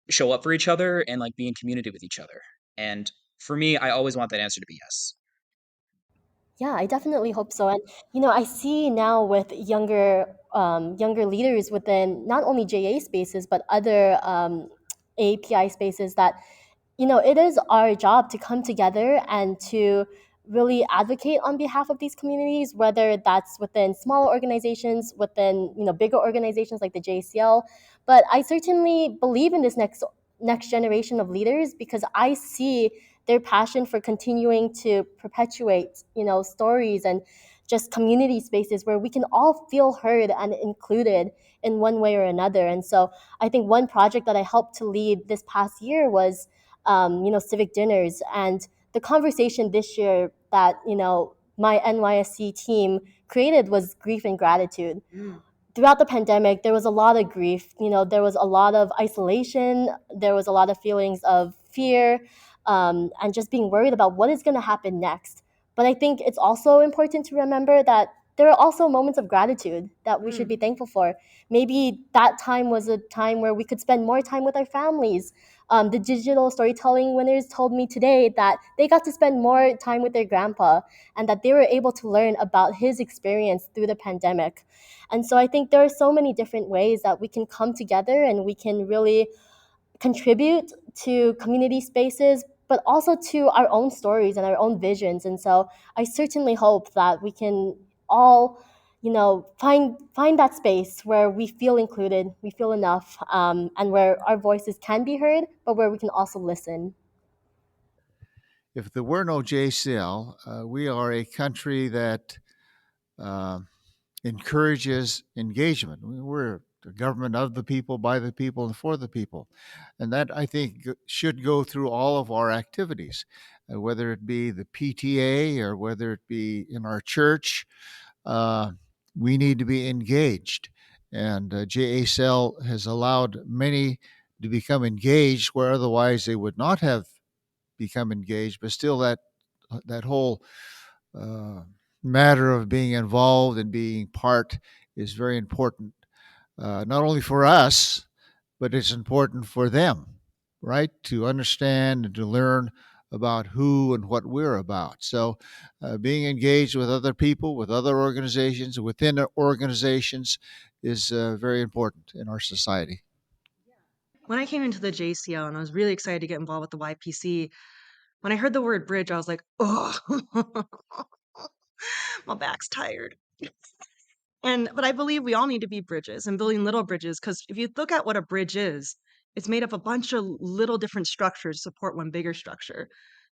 show up for each other and like be in community with each other? And for me, I always want that answer to be yes. Yeah, I definitely hope so. And I see now with younger leaders within not only JA spaces but other API spaces that it is our job to come together and to really advocate on behalf of these communities, whether that's within smaller organizations, within bigger organizations like the JCL. But I certainly believe in this next generation of leaders because I see their passion for continuing to perpetuate stories and just community spaces where we can all feel heard and included in one way or another. And so I think one project that I helped to lead this past year was civic dinners. And the conversation this year that, my NYSC team created was grief and gratitude. Throughout the pandemic, there was a lot of grief. There was a lot of isolation. There was a lot of feelings of fear, and just being worried about what is going to happen next. But I think it's also important to remember that there are also moments of gratitude that we should be thankful for. Maybe that time was a time where we could spend more time with our families. The digital storytelling winners told me today that they got to spend more time with their grandpa and that they were able to learn about his experience through the pandemic. And so I think there are so many different ways that we can come together and we can really contribute to community spaces, but also to our own stories and our own visions. And so I certainly hope that we can all, find that space where we feel included, we feel enough, and where our voices can be heard, but where we can also listen. If there were no JCL, we are a country that uh, encourages engagement. We're the government of the people, by the people, and for the people. And that, I think, should go through all of our activities, whether it be the PTA or whether it be in our church. Uh, we need to be engaged. And JACL has allowed many to become engaged where otherwise they would not have become engaged. But still, that whole matter of being involved and being part is very important, not only for us, but it's important for them, right? To understand and to learn about who and what we're about. So, being engaged with other people, with other organizations, within organizations is very important in our society. When I came into the JCL and I was really excited to get involved with the YPC, when I heard the word bridge, I was like, oh, my back's tired. But I believe we all need to be bridges and building little bridges, because if you look at what a bridge is, it's made up of a bunch of little different structures to support one bigger structure.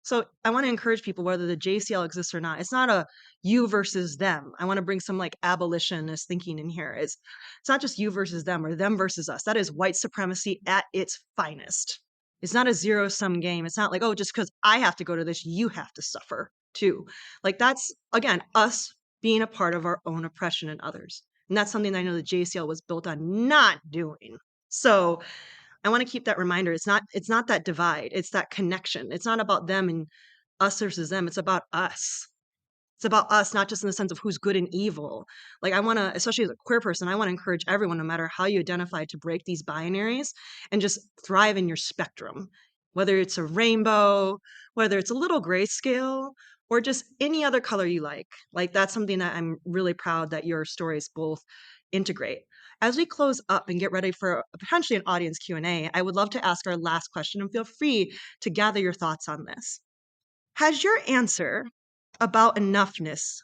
So I want to encourage people, whether the JCL exists or not, it's not a you versus them. I want to bring some like abolitionist thinking in here. It's not just you versus them or them versus us. That is white supremacy at its finest. It's not a zero-sum game. It's not like, oh, just because I have to go to this, you have to suffer too. Like that's, again, us being a part of our own oppression and others. And that's something that I know the JCL was built on not doing. So I want to keep that reminder. It's not that divide. It's that connection. It's not about them and us versus them. It's about us. It's about us, not just in the sense of who's good and evil. Like I want to, especially as a queer person, I want to encourage everyone, no matter how you identify, to break these binaries and just thrive in your spectrum, whether it's a rainbow, whether it's a little grayscale, or just any other color you like. Like that's something that I'm really proud that your stories both integrate. As we close up and get ready for potentially an audience Q&A, I would love to ask our last question, and feel free to gather your thoughts on this. Has your answer about enoughness,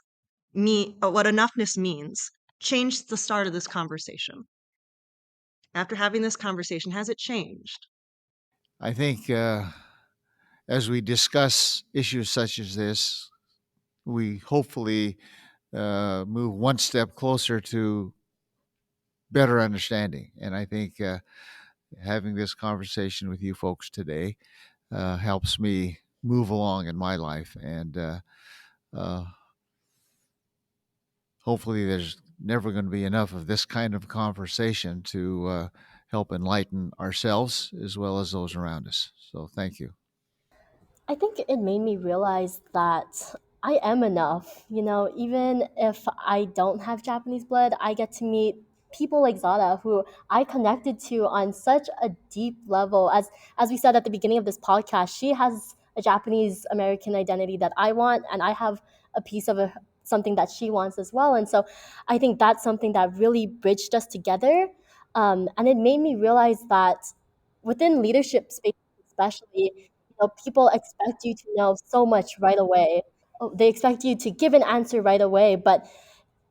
what enoughness means, changed the start of this conversation? After having this conversation, has it changed? I think as we discuss issues such as this, we hopefully move one step closer to better understanding. And I think having this conversation with you folks today helps me move along in my life. And uh, hopefully, there's never going to be enough of this kind of conversation to help enlighten ourselves as well as those around us. So, thank you. I think it made me realize that I am enough. Even if I don't have Japanese blood, I get to meet people like Zara, who I connected to on such a deep level. As we said at the beginning of this podcast, she has a Japanese American identity that I want, and I have a piece of something that she wants as well. And so I think that's something that really bridged us together. And it made me realize that within leadership space, especially, people expect you to know so much right away. They expect you to give an answer right away. But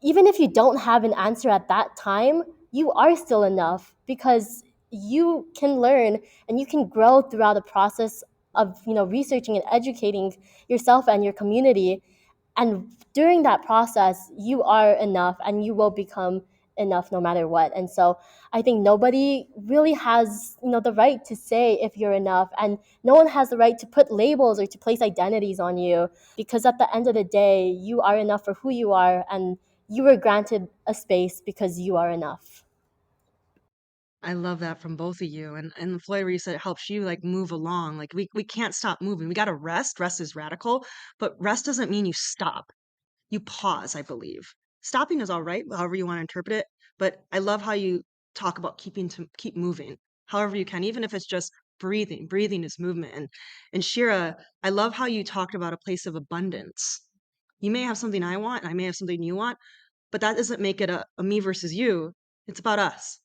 even if you don't have an answer at that time, you are still enough, because you can learn and you can grow throughout the process of researching and educating yourself and your community. And during that process, you are enough and you will become enough no matter what. And so I think nobody really has the right to say if you're enough, and no one has the right to put labels or to place identities on you, because at the end of the day, you are enough for who you are, and you were granted a space because you are enough. I love that from both of you. And Floyd, where you said it helps you like move along. Like we can't stop moving. We got to rest. Rest is radical, but rest doesn't mean you stop. You pause, I believe. Stopping is all right, however you want to interpret it. But I love how you talk about keep moving, however you can, even if it's just breathing. Breathing is movement. And Sheera, I love how you talked about a place of abundance. You may have something I want, and I may have something you want, but that doesn't make it a me versus you. It's about us.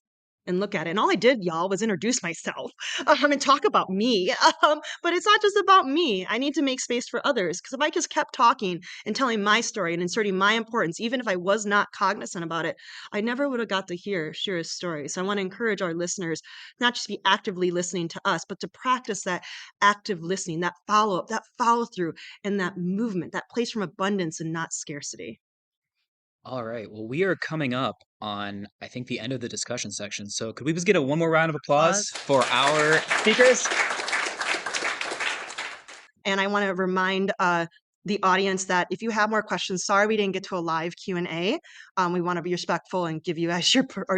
And look at it. And all I did, y'all, was introduce myself and talk about me. But it's not just about me. I need to make space for others. Because if I just kept talking and telling my story and inserting my importance, even if I was not cognizant about it, I never would have got to hear Sheera's story. So I want to encourage our listeners not just to be actively listening to us, but to practice that active listening, that follow-up, that follow-through, and that movement, that place from abundance and not scarcity. All right. Well, we are coming up on, I think, the end of the discussion section. So could we just get one more round of applause for our speakers? And I want to remind the audience that if you have more questions, sorry we didn't get to a live Q&A. We want to be respectful and give you guys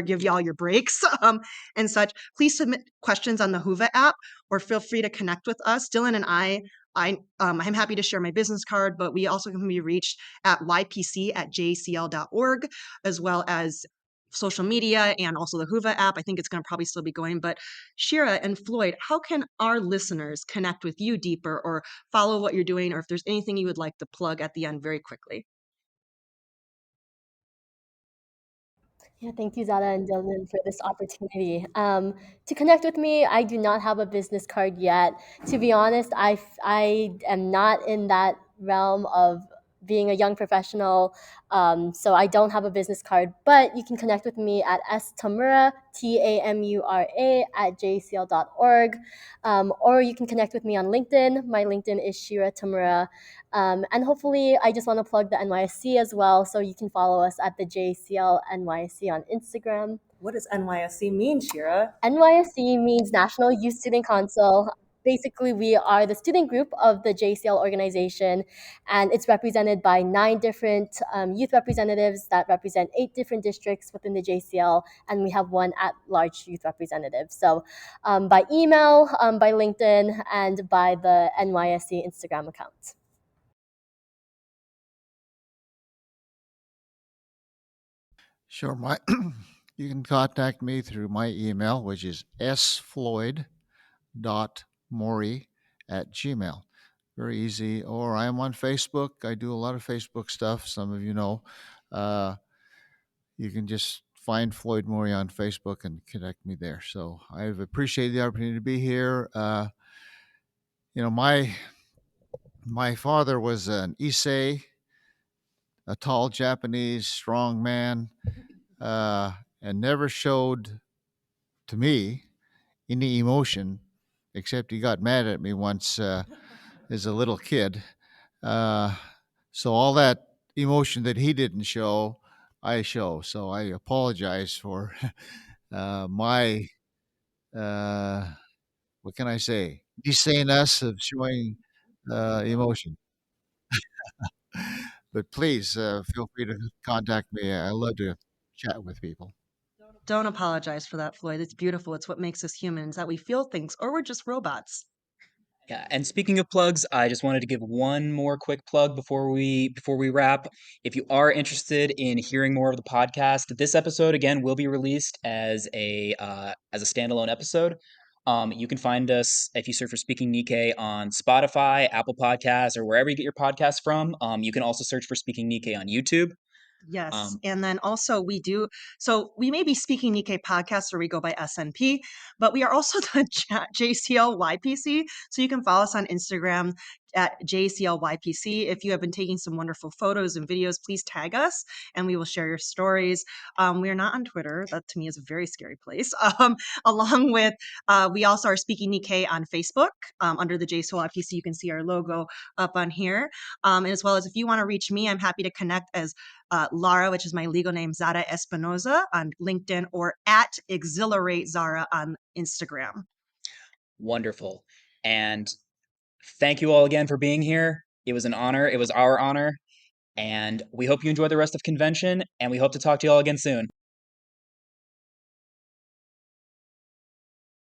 give you all your breaks and such. Please submit questions on the Whova app, or feel free to connect with us. Dylan and I I'm happy to share my business card, but we also can be reached at ypc@jacl.org, as well as social media and also the Hoover app. I think it's going to probably still be going. But Sheera and Floyd, how can our listeners connect with you deeper or follow what you're doing, or if there's anything you would like to plug at the end very quickly? Yeah, thank you, Zara and Dylan, for this opportunity. To connect with me, I do not have a business card yet. To be honest, I am not in that realm of being a young professional, so I don't have a business card. But you can connect with me at stamura, Tamura, at jacl.org. Or you can connect with me on LinkedIn. My LinkedIn is Sheera Tamura. And hopefully, I just want to plug the NYSC as well. So you can follow us at the JCL NYSC on Instagram. What does NYSC mean, Sheera? NYSC means National Youth Student Council. Basically, we are the student group of the JCL organization, and it's represented by 9 different youth representatives that represent 8 different districts within the JCL, and we have 1 at-large youth representative. So by email, by LinkedIn, and by the NYSC Instagram account. Sure. You can contact me through my email, which is sfloyd.mori@gmail. Very easy. Or I'm on Facebook. I do a lot of Facebook stuff. Some of you know. You can just find Floyd Mori on Facebook and connect me there. So I've appreciated the opportunity to be here. My father was an Issei, a tall Japanese strong man, and never showed to me any emotion, except he got mad at me once as a little kid. So all that emotion that he didn't show, I show. So I apologize for my, what can I say, desayness of showing emotion. But please feel free to contact me. I love to chat with people. Don't apologize for that, Floyd. It's beautiful. It's what makes us humans, that we feel things, or we're just robots. Yeah, and speaking of plugs, I just wanted to give one more quick plug before we wrap. If you are interested in hearing more of the podcast, this episode again will be released as a standalone episode. You can find us if you search for Speaking Nikkei on Spotify, Apple Podcasts, or wherever you get your podcasts from. You can also search for Speaking Nikkei on YouTube. Yes. And then also so we may be Speaking Nikkei Podcast where we go by SNP, but we are also the JCL YPC. So you can follow us on Instagram at JCL YPC. If you have been taking some wonderful photos and videos, please tag us and we will share your stories. We are not on Twitter. That to me is a very scary place. Along with, we also are Speaking Nikkei on Facebook under the JCL YPC. You can see our logo up on here. And as well as if you want to reach me, I'm happy to connect as Lara, which is my legal name, Zara Espinoza on LinkedIn, or at Exhilarate Zara on Instagram. Wonderful. And thank you all again for being here. It was an honor. It was our honor. And we hope you enjoy the rest of convention, and we hope to talk to you all again soon.